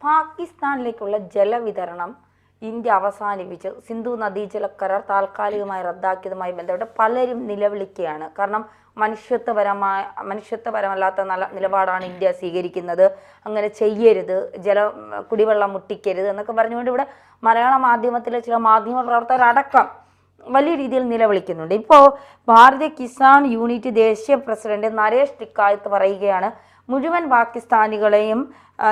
പാകിസ്ഥാനിലേക്കുള്ള ജലവിതരണം ഇന്ത്യ അവസാനിപ്പിച്ച് സിന്ധു നദീജല കരാർ താൽക്കാലികമായി റദ്ദാക്കിയതുമായി ബന്ധപ്പെട്ട് പലരും നിലവിളിക്കുകയാണ്. കാരണം മനുഷ്യത്വപരമല്ലാത്ത നിലപാടാണ് ഇന്ത്യ സ്വീകരിക്കുന്നത്, അങ്ങനെ ചെയ്യരുത്, കുടിവെള്ളം മുട്ടിക്കരുത് എന്നൊക്കെ പറഞ്ഞുകൊണ്ട് ഇവിടെ മലയാള മാധ്യമത്തിലെ ചില മാധ്യമ പ്രവർത്തകരടക്കം വലിയ രീതിയിൽ നിലവിളിക്കുന്നുണ്ട്. ഇപ്പോൾ ഭാരതീയ കിസാൻ യൂണിറ്റ് ദേശീയ പ്രസിഡന്റ് നരേഷ് ടിക്കായത്ത് പറയുകയാണ്, മുഴുവൻ പാകിസ്ഥാനികളെയും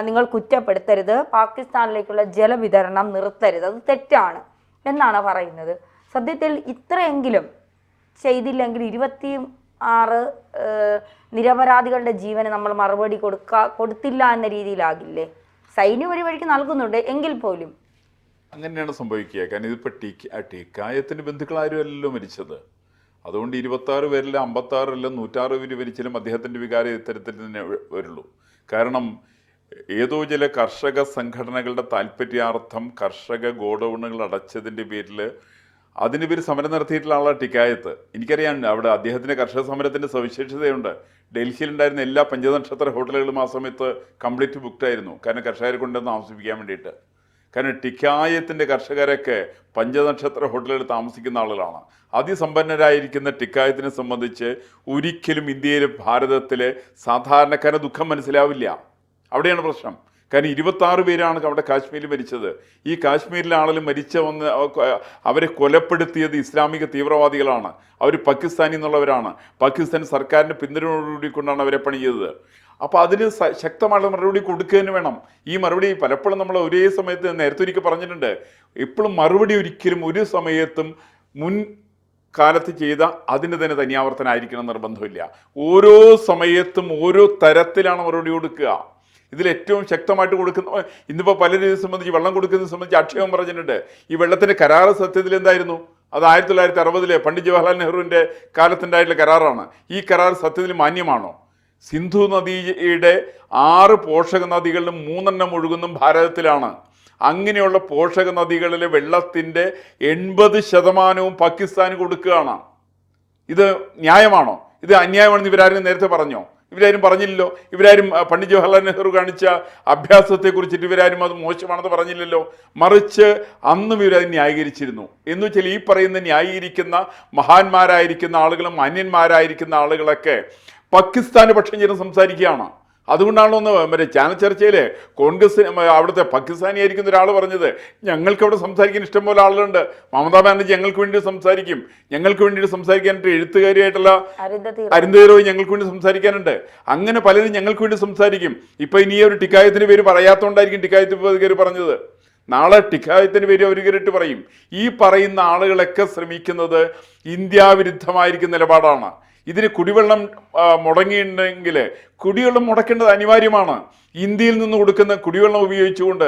നിങ്ങൾ കുറ്റപ്പെടുത്തരുത്, പാകിസ്ഥാനിലേക്കുള്ള ജലവിതരണം നിർത്തരുത്, അത് തെറ്റാണ് എന്നാണ് പറയുന്നത്. സത്യത്തിൽ ഇത്രയെങ്കിലും ചെയ്തില്ലെങ്കിൽ 26 നിരപരാധികളുടെ ജീവന് നമ്മൾ മറുപടി കൊടുത്തില്ല എന്ന രീതിയിലാകില്ലേ? സൈന്യം ഒരു വഴിക്ക് നൽകുന്നുണ്ട് എങ്കിൽ പോലും അങ്ങനെയാണ് സംഭവിക്കുക. കാരണം ഇതിപ്പോൾ ടിക്കായത്തിൻ്റെ ബന്ധുക്കളാരും അല്ലല്ലോ മരിച്ചത്. അതുകൊണ്ട് 26 പേരിൽ 56 അല്ല 106 പേര് മരിച്ചാലും അദ്ദേഹത്തിൻ്റെ വികാരം ഇത്തരത്തിൽ തന്നെ വരുള്ളൂ. കാരണം ഏതോ ചില കർഷക സംഘടനകളുടെ താല്പര്യാർത്ഥം കർഷക ഗോഡൗണുകൾ അടച്ചതിൻ്റെ പേരിൽ അതിന് പേര് സമരം നടത്തിയിട്ടുള്ള ആളാണ് ടിക്കായത്ത്. എനിക്കറിയാം അവിടെ അദ്ദേഹത്തിൻ്റെ കർഷക സമരത്തിൻ്റെ സവിശേഷതയുണ്ട്. ഡൽഹിയിലുണ്ടായിരുന്ന എല്ലാ പഞ്ചനക്ഷത്ര ഹോട്ടലുകളും ആ സമയത്ത് കംപ്ലീറ്റ് ബുക്ക്ഡ് ആയിരുന്നു. കാരണം കർഷകരെ കൊണ്ടുവന്ന് താമസിപ്പിക്കാൻ വേണ്ടിയിട്ട്. കാരണം ടിക്കായത്തിൻ്റെ കർഷകരൊക്കെ പഞ്ചനക്ഷത്ര ഹോട്ടലുകളിൽ താമസിക്കുന്ന ആളുകളാണ്. അതിസമ്പന്നരായിരിക്കുന്ന ടിക്കായത്തിനെ സംബന്ധിച്ച് ഒരിക്കലും ഇന്ത്യയിലെ ഭാരതത്തിലെ സാധാരണക്കാരുടെ ദുഃഖം മനസ്സിലാവില്ല. അവിടെയാണ് പ്രശ്നം. കാരണം 26 പേരാണ് അവിടെ കാശ്മീരിൽ മരിച്ചത്. ഈ കാശ്മീരിലെ ആളുകൾ അവരെ കൊലപ്പെടുത്തിയത് ഇസ്ലാമിക തീവ്രവാദികളാണ്. അവർ പാകിസ്ഥാനി എന്നുള്ളവരാണ്. പാകിസ്ഥാൻ സർക്കാരിൻ്റെ പിന്തുണയോടുകൂടി കൊണ്ടാണ് അവരെ പണി ചെയ്തത്. അപ്പോൾ അതിന് ശക്തമായിട്ടുള്ള മറുപടി കൊടുക്കുക തന്നെ വേണം. ഈ മറുപടി പലപ്പോഴും നമ്മൾ ഒരേ സമയത്ത് നേരത്തെ ഒരിക്കൽ പറഞ്ഞിട്ടുണ്ട്, എപ്പോഴും മറുപടി ഒരിക്കലും ഒരു സമയത്തും മുൻ കാലത്ത് ചെയ്ത അതിന് തന്നെ തനിയാവർത്തനായിരിക്കണം നിർബന്ധമില്ല. ഓരോ സമയത്തും ഓരോ തരത്തിലാണ് മറുപടി കൊടുക്കുക. ഇതിലേറ്റവും ശക്തമായിട്ട് കൊടുക്കുന്ന ഇന്നിപ്പോൾ പലരെ സംബന്ധിച്ച് വെള്ളം കൊടുക്കുന്നത് സംബന്ധിച്ച് ആക്ഷേപം പറഞ്ഞിട്ടുണ്ട്. ഈ വെള്ളത്തിൻ്റെ കരാറ് സത്യത്തിൽ എന്തായിരുന്നു? അത് 1960 പണ്ഡിറ്റ് ജവഹർലാൽ നെഹ്റുവിൻ്റെ കാലത്തുണ്ടായിട്ടുള്ള കരാറാണ്. ഈ കരാർ സത്യത്തിൽ മാന്യമാണോ? സിന്ധു നദിയുടെ 6 പോഷക നദികളിലും 3 ഒഴുകുന്നതും ഭാരതത്തിലാണ്. അങ്ങനെയുള്ള പോഷക നദികളിലെ വെള്ളത്തിൻ്റെ 80% പാകിസ്ഥാന് കൊടുക്കുകയാണ്. ഇത് ന്യായമാണോ? ഇത് അന്യായമാണെന്ന് ഇവരാരും നേരത്തെ പറഞ്ഞോ? ഇവരാരും പറഞ്ഞില്ലല്ലോ. ഇവരാരും പണ്ഡിറ്റ് ജവഹർലാൽ നെഹ്റു കാണിച്ച അഭ്യാസത്തെക്കുറിച്ചിട്ട് ഇവരാരും അത് മോശമാണെന്ന് പറഞ്ഞില്ലല്ലോ. മറിച്ച് അന്നും ഇവരത് ന്യായീകരിച്ചിരുന്നു. എന്ന് വെച്ചാൽ ഈ പറയുന്ന ന്യായീകരിക്കുന്ന മഹാന്മാരായിരിക്കുന്ന ആളുകളും മാന്യന്മാരായിരിക്കുന്ന ആളുകളൊക്കെ പാകിസ്ഥാന് പക്ഷം ചേർന്ന് സംസാരിക്കുകയാണ്. അതുകൊണ്ടാണല്ലോ മറ്റേ ചാനൽ ചർച്ചയിൽ കോൺഗ്രസ് അവിടുത്തെ പാകിസ്ഥാനിയായിരിക്കുന്ന ഒരാൾ പറഞ്ഞത്, ഞങ്ങൾക്ക് അവിടെ സംസാരിക്കാൻ ഇഷ്ടംപോലെ ആളുകളുണ്ട്, മമതാ ബാനർജി ഞങ്ങൾക്ക് വേണ്ടി സംസാരിക്കും, ഞങ്ങൾക്ക് വേണ്ടിയിട്ട് സംസാരിക്കാനായിട്ട് എഴുത്തുകാരിയായിട്ടുള്ള അരുന്ധതി റോയ് ഞങ്ങൾക്ക് വേണ്ടി സംസാരിക്കാനുണ്ട്. അങ്ങനെ പലരും ഞങ്ങൾക്ക് വേണ്ടി സംസാരിക്കും. ഇപ്പം ഇനി ഒരു ടിക്കായത്തിൻ്റെ പേര് പറയാത്തതുകൊണ്ടായിരിക്കും ടിക്കായത്ത് കയറി പറഞ്ഞത്. നാളെ ടിക്കായത്തിൻ്റെ പേര് അവർ കയറിയിട്ട് പറയും. ഈ പറയുന്ന ആളുകളൊക്കെ ശ്രമിക്കുന്നത് ഇന്ത്യ വിരുദ്ധമായിരിക്കുന്ന നിലപാടാണ്. ഇതിന് കുടിവെള്ളം മുടങ്ങിയിട്ടുണ്ടെങ്കിൽ കുടിവെള്ളം മുടക്കേണ്ടത് അനിവാര്യമാണ്. ഇന്ത്യയിൽ നിന്ന് കൊടുക്കുന്ന കുടിവെള്ളം ഉപയോഗിച്ചുകൊണ്ട്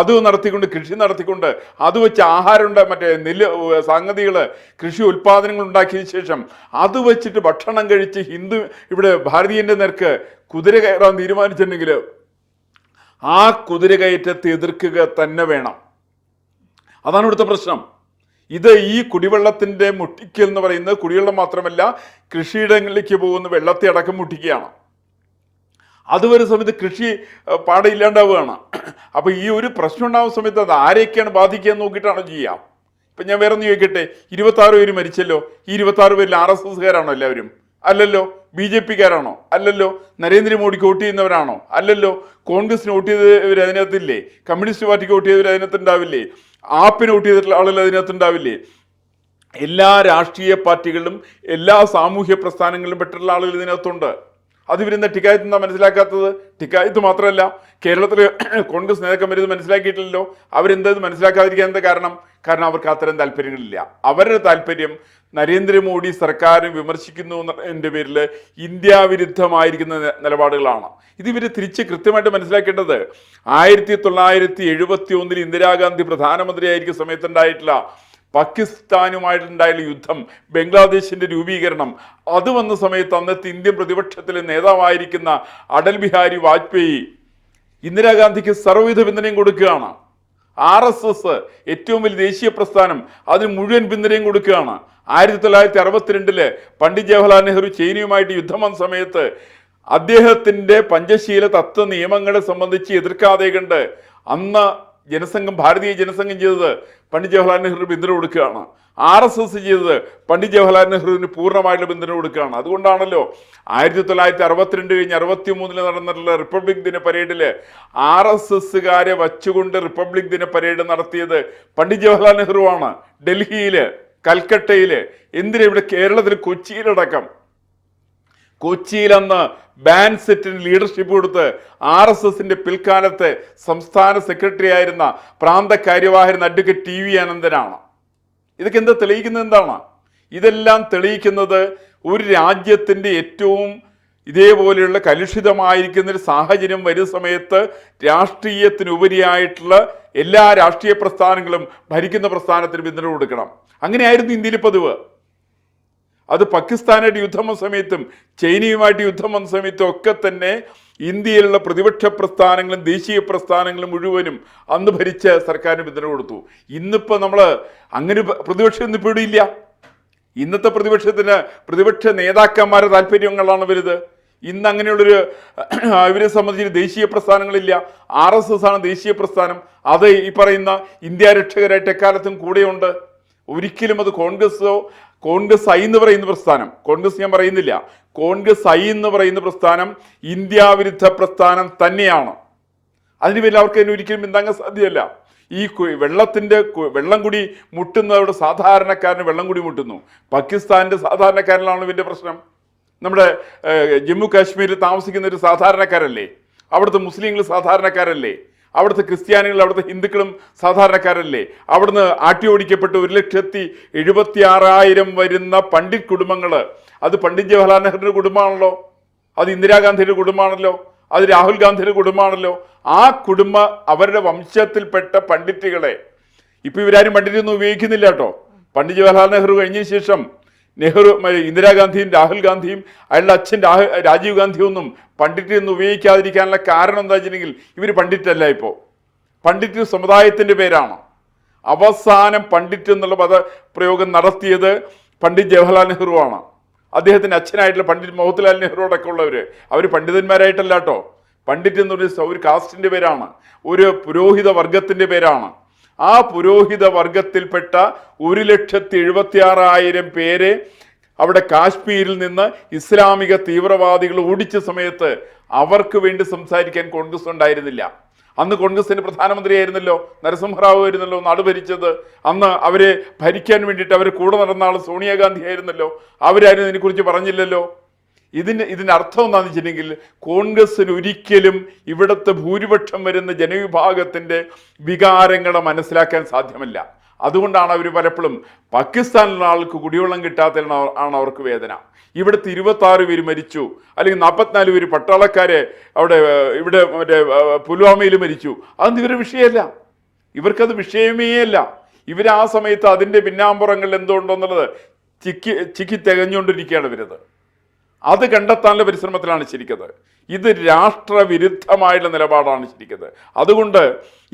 അത് നടത്തിക്കൊണ്ട് കൃഷി നടത്തിക്കൊണ്ട് അത് വെച്ച് ആഹാരം നെല്ല് സംഗതികൾ കൃഷി ഉൽപ്പാദനങ്ങൾ ഉണ്ടാക്കിയതിന് ശേഷം അത് വെച്ചിട്ട് ഭക്ഷണം കഴിച്ച് ഇവിടെ ഭാരതീയൻ്റെ നേർക്ക് കുതിര കയറാൻ തീരുമാനിച്ചിട്ടുണ്ടെങ്കിൽ ആ കുതിര കയറ്റത്തെ എതിർക്കുക തന്നെ വേണം. അതാണ് ഇവിടുത്തെ പ്രശ്നം. ഇത് ഈ കുടിവെള്ളത്തിൻ്റെ മുട്ടിക്കൽ എന്ന് പറയുന്നത് കുടിവെള്ളം മാത്രമല്ല, കൃഷിയിടങ്ങളിലേക്ക് പോകുന്ന വെള്ളത്തെ അടക്കം മുട്ടിക്കുകയാണ്. അതുവരെ സമയത്ത് കൃഷി പാടെ ഇല്ലാണ്ടാവുകയാണ്. അപ്പോൾ ഈ ഒരു പ്രശ്നം ഉണ്ടാകുന്ന സമയത്ത് അത് ആരെയൊക്കെയാണ് ബാധിക്കുക എന്ന് നോക്കിയിട്ടാണോ ചെയ്യാം. ഇപ്പം ഞാൻ വേറെ ഒന്ന് ചോദിക്കട്ടെ, 26 പേര് മരിച്ചല്ലോ. ഈ 26 പേരിൽ RSSകാരാണോ എല്ലാവരും? അല്ലല്ലോ. BJPക്കാരാണോ? അല്ലല്ലോ. നരേന്ദ്രമോദിക്ക് വോട്ട് ചെയ്യുന്നവരാണോ? അല്ലല്ലോ. കോൺഗ്രസിന് വോട്ട് ചെയ്തവർ അതിനകത്തില്ലേ? കമ്മ്യൂണിസ്റ്റ് പാർട്ടിക്ക് വോട്ട് ചെയ്തവർ അതിനകത്തുണ്ടാവില്ലേ? ആപ്പിന് വോട്ട് ചെയ്തിട്ടുള്ള ആളുകൾ അതിനകത്തുണ്ടാവില്ലേ? എല്ലാ രാഷ്ട്രീയ പാർട്ടികളിലും എല്ലാ സാമൂഹ്യ പ്രസ്ഥാനങ്ങളിലും പെട്ടിട്ടുള്ള ആളുകൾ ഇതിനകത്തുണ്ട്. അത് ഇവരെന്താ ടിക്കായത്ത് എന്താ മനസ്സിലാക്കാത്തത്? ടിക്കായത്ത് മാത്രമല്ല, കേരളത്തിൽ കോൺഗ്രസ് നേതാക്കന്മാർ ഇത് മനസ്സിലാക്കിയിട്ടില്ലല്ലോ. അവരെന്താ ഇത് മനസ്സിലാക്കാതിരിക്കാൻ എന്താ കാരണം? കാരണം അവർക്ക് അത്തരം താല്പര്യങ്ങളില്ല. അവരുടെ താല്പര്യം നരേന്ദ്രമോദി സർക്കാരിനെ വിമർശിക്കുന്നു എന്നതിൻ്റെ പേരിൽ ഇന്ത്യ വിരുദ്ധമായിരിക്കുന്ന നിലപാടുകളാണ്. ഇത് ഇവർ തിരിച്ച് കൃത്യമായിട്ട് മനസ്സിലാക്കേണ്ടത് 1971 ഇന്ദിരാഗാന്ധി പ്രധാനമന്ത്രിയായിരിക്കുന്ന സമയത്തുണ്ടായിട്ടുള്ള പാകിസ്ഥാനുമായിട്ടുണ്ടായുള്ള യുദ്ധം, ബംഗ്ലാദേശിൻ്റെ രൂപീകരണം, അത് വന്ന സമയത്ത് അന്നത്തെ ഇന്ത്യൻ പ്രതിപക്ഷത്തിലെ നേതാവായിരിക്കുന്ന അടൽ ബിഹാരി വാജ്പേയി ഇന്ദിരാഗാന്ധിക്ക് സർവ്വവിധ പിന്തുണയും കൊടുക്കുകയാണ്. RSS ഏറ്റവും വലിയ ദേശീയ പ്രസ്ഥാനം അതിന് മുഴുവൻ പിന്തുണയും കൊടുക്കുകയാണ്. 1962 പണ്ഡിറ്റ് ജവഹർലാൽ നെഹ്റു ചൈനയുമായിട്ട് യുദ്ധം വന്ന സമയത്ത് അദ്ദേഹത്തിൻ്റെ പഞ്ചശീല തത്വ നിയമങ്ങളെ സംബന്ധിച്ച് എതിർക്കാതെ കണ്ട് അന്ന് ജനസംഘം, ഭാരതീയ ജനസംഘം ചെയ്തത് പണ്ഡിറ്റ് ജവഹർലാൽ നെഹ്റു പിന്തുണ കൊടുക്കുകയാണ്. RSS ചെയ്തത് പണ്ഡിറ്റ് ജവഹർലാൽ നെഹ്റുവിന് പൂർണ്ണമായിട്ടുള്ള പിന്തുണ കൊടുക്കുകയാണ്. അതുകൊണ്ടാണല്ലോ 1962 കഴിഞ്ഞ് 63 നടന്നിട്ടുള്ള റിപ്പബ്ലിക് ദിന പരേഡിൽ RSSകാരെ വച്ചുകൊണ്ട് റിപ്പബ്ലിക് ദിന പരേഡ് നടത്തിയത് പണ്ഡിറ്റ് ജവഹർലാൽ നെഹ്റുവാണ്. ഡൽഹിയില്, കൽക്കട്ടയില്, എന്തിനാ ഇവിടെ കേരളത്തിൽ കൊച്ചിയിലടക്കം. കൊച്ചിയിൽ അന്ന് ബാൻഡ് സെറ്റിന് ലീഡർഷിപ്പ് കൊടുത്ത് RSSന്റെ പിൽക്കാലത്തെ സംസ്ഥാന സെക്രട്ടറി ആയിരുന്ന പ്രാന്ത കാര്യവാഹൻ അഡ്വക്കേറ്റ് TV അനന്തനാണ്. ഇതൊക്കെ എന്താ തെളിയിക്കുന്നത്? എന്താണ് ഇതെല്ലാം തെളിയിക്കുന്നത്? ഒരു രാജ്യത്തിൻ്റെ ഏറ്റവും ഇതേപോലെയുള്ള കലുഷിതമായിരിക്കുന്ന ഒരു സാഹചര്യം വരുന്ന സമയത്ത് രാഷ്ട്രീയത്തിനുപരിയായിട്ടുള്ള എല്ലാ രാഷ്ട്രീയ പ്രസ്ഥാനങ്ങളും ഭരിക്കുന്ന പ്രസ്ഥാനത്തിന് പിന്തുണ കൊടുക്കണം. അങ്ങനെയായിരുന്നു ഇന്ത്യയിൽ പതിവ്. അത് പാകിസ്ഥാനായിട്ട് യുദ്ധം വന്ന സമയത്തും ചൈനയുമായിട്ട് യുദ്ധം വന്ന സമയത്തും ഒക്കെ തന്നെ ഇന്ത്യയിലുള്ള പ്രതിപക്ഷ പ്രസ്ഥാനങ്ങളും ദേശീയ പ്രസ്ഥാനങ്ങളും മുഴുവനും അന്ന് ഭരിച്ച സർക്കാരിന് പിന്തുണ കൊടുത്തു. ഇന്നിപ്പോൾ നമ്മൾ അങ്ങനെ പ്രതിപക്ഷം ഇന്നിപ്പോൾ ഇവിടെ ഇല്ല. ഇന്നത്തെ പ്രതിപക്ഷ നേതാക്കന്മാരുടെ താല്പര്യങ്ങളാണ് വരുന്നത്. ഇന്ന് അങ്ങനെയുള്ളൊരു ഇവരെ സംബന്ധിച്ച് ദേശീയ പ്രസ്ഥാനങ്ങളില്ല. RSS ആണ് ദേശീയ പ്രസ്ഥാനം. അത് ഈ പറയുന്ന ഇന്ത്യ രക്ഷകരായിട്ട് എക്കാലത്തും കൂടെയുണ്ട്. ഒരിക്കലും അത് കോൺഗ്രസ് ഐ എന്ന് പറയുന്ന പ്രസ്ഥാനം, കോൺഗ്രസ് ഞാൻ പറയുന്നില്ല, കോൺഗ്രസ് ഐ എന്ന് പറയുന്ന പ്രസ്ഥാനം ഇന്ത്യ വിരുദ്ധ പ്രസ്ഥാനം തന്നെയാണ്. അതിന് പേരിൽ അവർക്ക് അതിന് ഒരിക്കലും പിന്താങ്ങാൻ സാധ്യമല്ല. ഈ വെള്ളം കൂടി മുട്ടുന്നവരുടെ സാധാരണക്കാരന് വെള്ളം കൂടി മുട്ടുന്നു. പാകിസ്ഥാൻ്റെ സാധാരണക്കാരനാണ് ഇതിൻ്റെ പ്രശ്നം. നമ്മുടെ ജമ്മു കാശ്മീരിൽ താമസിക്കുന്ന ഒരു സാധാരണക്കാരല്ലേ? അവിടുത്തെ മുസ്ലിങ്ങൾ സാധാരണക്കാരല്ലേ? അവിടുത്തെ ക്രിസ്ത്യാനികൾ, അവിടുത്തെ ഹിന്ദുക്കളും സാധാരണക്കാരല്ലേ? അവിടുന്ന് ഓടിക്കപ്പെട്ട് 1,76,000 വരുന്ന പണ്ഡിറ്റ് കുടുംബങ്ങൾ, അത് പണ്ഡിറ്റ് ജവഹർലാൽ നെഹ്റുവിൻ്റെ കുടുംബമാണല്ലോ, അത് ഇന്ദിരാഗാന്ധിയുടെ കുടുംബമാണല്ലോ, അത് രാഹുൽ ഗാന്ധിയുടെ കുടുംബമാണല്ലോ. ആ അവരുടെ വംശത്തിൽപ്പെട്ട പണ്ഡിറ്റുകളെ ഇപ്പം ഇവരാരും പണ്ഡിറ്റൊന്നും ഉപയോഗിക്കുന്നില്ല കേട്ടോ. പണ്ഡിറ്റ് ജവഹർലാൽ നെഹ്റു കഴിഞ്ഞ ശേഷം ഇന്ദിരാഗാന്ധിയും രാഹുൽ ഗാന്ധിയും അയാളുടെ അച്ഛൻ രാജീവ് ഗാന്ധിയും ഒന്നും പണ്ഡിറ്റ് ഒന്നും ഉപയോഗിക്കാതിരിക്കാനുള്ള കാരണം എന്താ വെച്ചിട്ടുണ്ടെങ്കിൽ ഇവർ പണ്ഡിറ്റല്ല. ഇപ്പോൾ പണ്ഡിറ്റ് സമുദായത്തിൻ്റെ പേരാണ്. അവസാനം പണ്ഡിറ്റ് എന്നുള്ള പദപ്രയോഗം നടത്തിയത് പണ്ഡിറ്റ് ജവഹർലാൽ നെഹ്റു ആണ്. അദ്ദേഹത്തിൻ്റെ അച്ഛനായിട്ടുള്ള പണ്ഡിറ്റ് മോഹൻലാൽ നെഹ്റു അടക്കം ഉള്ളവർ, അവർ പണ്ഡിതന്മാരായിട്ടല്ല കേട്ടോ. പണ്ഡിറ്റ് എന്നൊരു ഒരു കാസ്റ്റിൻ്റെ പേരാണ്, ഒരു പുരോഹിത വർഗത്തിൻ്റെ പേരാണ്. ആ പുരോഹിത വർഗത്തിൽപ്പെട്ട 1,76,000 പേരെ അവിടെ കാശ്മീരിൽ നിന്ന് ഇസ്ലാമിക തീവ്രവാദികൾ ഓടിച്ച സമയത്ത് അവർക്ക് വേണ്ടി സംസാരിക്കാൻ കോൺഗ്രസ് ഉണ്ടായിരുന്നില്ല. അന്ന് കോൺഗ്രസിന്റെ പ്രധാനമന്ത്രിയായിരുന്നല്ലോ നരസിംഹറാവു ആയിരുന്നല്ലോ നാട് ഭരിച്ചത്. അന്ന് അവരെ ഭരിക്കാൻ വേണ്ടിയിട്ട് അവരെ കൂടെ നടന്ന ആൾ സോണിയാഗാന്ധി ആയിരുന്നല്ലോ. അവരാരും ഇതിനെക്കുറിച്ച് പറഞ്ഞില്ലല്ലോ. ഇതിൻ്റെ അർത്ഥം എന്താണെന്ന് വെച്ചിട്ടുണ്ടെങ്കിൽ കോൺഗ്രസ്സിന് ഒരിക്കലും ഇവിടുത്തെ ഭൂരിപക്ഷം വരുന്ന ജനവിഭാഗത്തിൻ്റെ വികാരങ്ങളെ മനസ്സിലാക്കാൻ സാധ്യമല്ല. അതുകൊണ്ടാണ് അവർ പലപ്പോഴും പാകിസ്ഥാനിലുള്ള ആൾക്ക് കുടിവെള്ളം കിട്ടാത്തതിന് ആണ് അവർക്ക് വേദന. ഇവിടുത്തെ 26 പേര് മരിച്ചു, അല്ലെങ്കിൽ 44 പേര് പട്ടാളക്കാരെ ഇവിടെ മറ്റേ പുൽവാമയിൽ മരിച്ചു. അതൊന്നും ഇവരുടെ വിഷയമല്ല, ഇവർക്കത് വിഷയമേ അല്ല. ഇവർ ആ സമയത്ത് അതിൻ്റെ പിന്നാമ്പുറങ്ങളിൽ എന്തുകൊണ്ടെന്നുള്ളത് ചിക്കി തികഞ്ഞുകൊണ്ടിരിക്കുകയാണ് ഇവരത്. അത് കണ്ടെത്താനുള്ള പരിശ്രമത്തിലാണ് ശരിക്കത്. ഇത് രാഷ്ട്രവിരുദ്ധമായുള്ള നിലപാടാണ് ശരിക്കത്. അതുകൊണ്ട്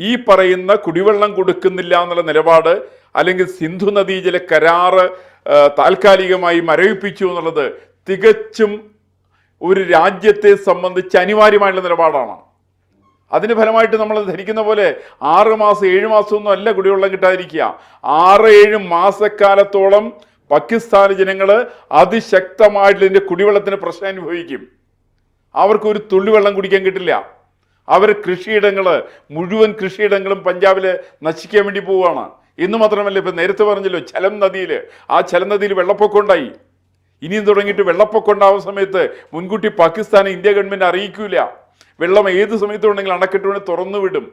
ഈ പറയുന്ന കുടിവെള്ളം കൊടുക്കുന്നില്ല എന്നുള്ള നിലപാട്, അല്ലെങ്കിൽ സിന്ധു നദീജല കരാറ് താൽക്കാലികമായി മരവിപ്പിച്ചു എന്നുള്ളത് തികച്ചും ഒരു രാജ്യത്തെ സംബന്ധിച്ച് അനിവാര്യമായുള്ള നിലപാടാണ്. അതിന് ഫലമായിട്ട് നമ്മൾ ധരിക്കുന്ന പോലെ 6 മാസം 7 മാസമൊന്നും അല്ല കുടിവെള്ളം കിട്ടാതിരിക്കുക. 6-7 മാസക്കാലത്തോളം പാകിസ്ഥാൻ ജനങ്ങൾ അതിശക്തമായിട്ടുള്ള ഇതിൻ്റെ കുടിവെള്ളത്തിന് പ്രശ്നം അനുഭവിക്കും. അവർക്ക് ഒരു തുള്ളി വെള്ളം കുടിക്കാൻ കിട്ടില്ല. അവർ മുഴുവൻ കൃഷിയിടങ്ങളും പഞ്ചാബിൽ നശിക്കാൻ വേണ്ടി പോവുകയാണ്. എന്ന് മാത്രമല്ല, ഇപ്പം നേരത്തെ പറഞ്ഞല്ലോ ചലം നദിയിൽ, ആ ചലം നദിയിൽ വെള്ളപ്പൊക്കം ഉണ്ടായി. ഇനിയും തുടങ്ങിയിട്ട് വെള്ളപ്പൊക്കം ഉണ്ടാവുന്ന സമയത്ത് മുൻകൂട്ടി പാകിസ്ഥാനെ ഇന്ത്യ ഗവൺമെൻറ് അറിയിക്കൂല. വെള്ളം ഏത് സമയത്തും ഉണ്ടെങ്കിൽ അണക്കെട്ട് വേണ്ടി തുറന്നു വിടും.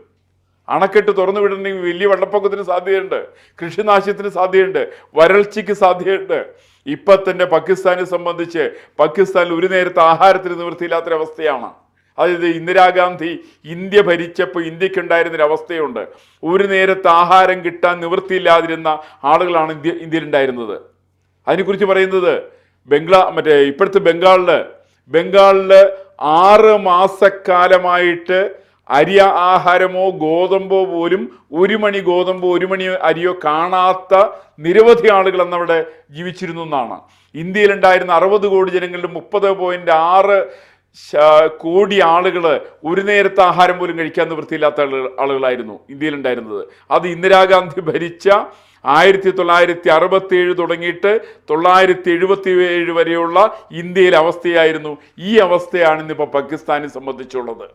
അണക്കെട്ട് തുറന്നു വിടണമെങ്കിൽ വലിയ വെള്ളപ്പൊക്കത്തിന് സാധ്യതയുണ്ട്, കൃഷിനാശത്തിന് സാധ്യതയുണ്ട്, വരൾച്ചയ്ക്ക് സാധ്യതയുണ്ട്. ഇപ്പം തന്നെ പാകിസ്ഥാനെ സംബന്ധിച്ച് പാകിസ്ഥാനിൽ ഒരു നേരത്തെ ആഹാരത്തിന് നിവൃത്തിയില്ലാത്തൊരവസ്ഥയാണ്. അതായത് ഇന്ദിരാഗാന്ധി ഇന്ത്യ ഭരിച്ചപ്പോൾ ഇന്ത്യക്കുണ്ടായിരുന്നൊരവസ്ഥയുണ്ട്. ഒരു നേരത്തെ ആഹാരം കിട്ടാൻ നിവൃത്തിയില്ലാതിരുന്ന ആളുകളാണ് ഇന്ത്യയിലുണ്ടായിരുന്നത്. അതിനെക്കുറിച്ച് പറയുന്നത് ഇപ്പോഴത്തെ ബംഗാളിൽ 6 മാസക്കാലമായിട്ട് അരി ആഹാരമോ ഗോതമ്പോ പോലും 1 മണി ഗോതമ്പോ 1 മണി അരിയോ കാണാത്ത നിരവധി ആളുകൾ അന്നവിടെ ജീവിച്ചിരുന്നു എന്നാണ്. ഇന്ത്യയിലുണ്ടായിരുന്ന 60 കോടി ജനങ്ങളിൽ 30.6 കോടി ആളുകൾ ഒരു നേരത്തെ ആഹാരം പോലും കഴിക്കാൻ നിവൃത്തിയില്ലാത്ത ആളുകളായിരുന്നു ഇന്ത്യയിലുണ്ടായിരുന്നത്. അത് ഇന്ദിരാഗാന്ധി ഭരിച്ച 1967 തുടങ്ങിയിട്ട് 977 വരെയുള്ള ഇന്ത്യയിലെ അവസ്ഥയായിരുന്നു. ഈ അവസ്ഥയാണ് ഇന്നിപ്പോൾ പാകിസ്ഥാനെ സംബന്ധിച്ചുള്ളത്.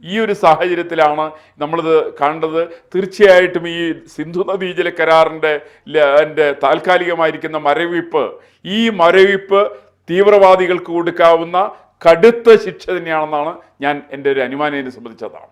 ഈ ഒരു സാഹചര്യത്തിലാണ് നമ്മളിത് കണ്ടത്. തീർച്ചയായിട്ടും ഈ സിന്ധു നദീജല കരാറിൻ്റെ താൽക്കാലികമായിരിക്കുന്ന മരവിപ്പ്, ഈ മരവിപ്പ് തീവ്രവാദികൾക്ക് കൊടുക്കാവുന്ന കടുത്ത ശിക്ഷ തന്നെയാണെന്നാണ് ഞാൻ എൻ്റെ ഒരു അനുമാനത്തെ സംബന്ധിച്ചതാണ്.